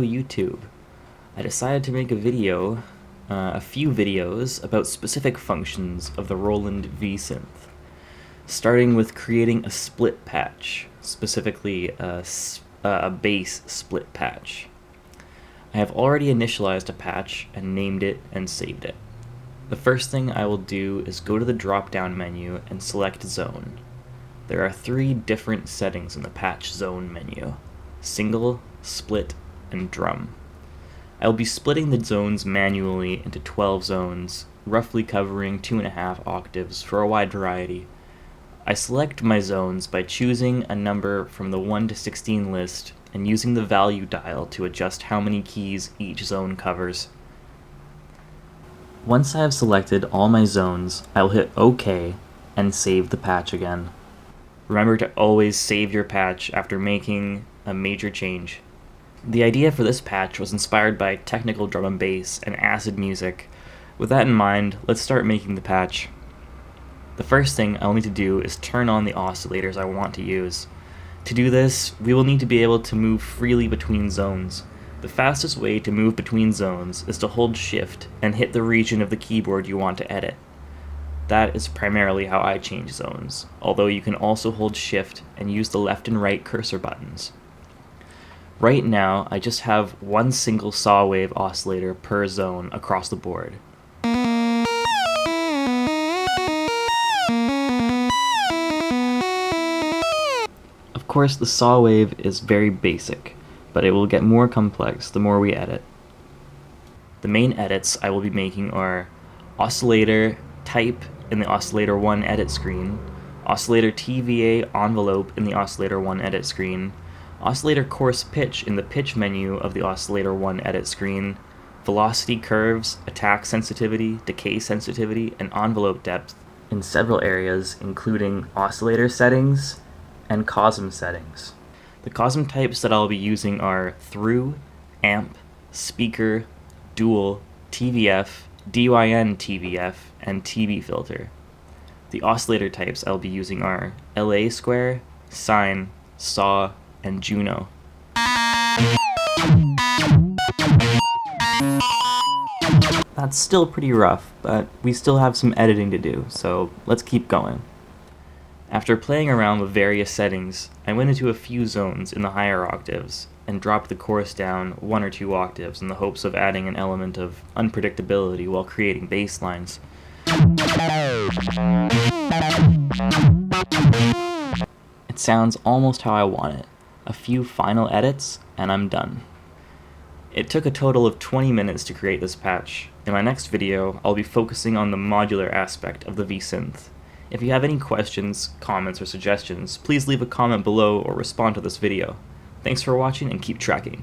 YouTube. I decided to make a video, a few videos, about specific functions of the Roland V-Synth, starting with creating a split patch, specifically a bass split patch. I have already initialized a patch and named it and saved it. The first thing I will do is go to the drop-down menu and select Zone. There are 3 different settings in the patch zone menu: single, split, and drum. I will be splitting the zones manually into 12 zones, roughly covering 2.5 octaves for a wide variety. I select my zones by choosing a number from the 1 to 16 list and using the value dial to adjust how many keys each zone covers. Once I have selected all my zones, I will hit OK and save the patch again. Remember to always save your patch after making a major change. The idea for this patch was inspired by technical drum and bass and acid music. With that in mind, let's start making the patch. The first thing I'll need to do is turn on the oscillators I want to use. To do this, we will need to be able to move freely between zones. The fastest way to move between zones is to hold Shift and hit the region of the keyboard you want to edit. That is primarily how I change zones, although you can also hold Shift and use the left and right cursor buttons. Right now, I just have one single saw wave oscillator per zone across the board. Of course, the saw wave is very basic, but it will get more complex the more we edit. The main edits I will be making are oscillator type in the oscillator 1 edit screen, oscillator TVA envelope in the oscillator 1 edit screen, oscillator coarse pitch in the pitch menu of the oscillator 1 edit screen, velocity curves, attack sensitivity, decay sensitivity, and envelope depth in several areas, including oscillator settings and COSM settings. The COSM types that I'll be using are through, amp, speaker, dual, TVF, DYN TVF, and TB filter. The oscillator types I'll be using are LA square, sine, saw, and Juno. That's still pretty rough, but we still have some editing to do, so let's keep going. After playing around with various settings, I went into a few zones in the higher octaves and dropped the chorus down 1 or 2 octaves in the hopes of adding an element of unpredictability while creating bass lines. It sounds almost how I want it. A few final edits, and I'm done. It took a total of 20 minutes to create this patch. In my next video, I'll be focusing on the modular aspect of the V-Synth. If you have any questions, comments, or suggestions, please leave a comment below or respond to this video. Thanks for watching and keep tracking.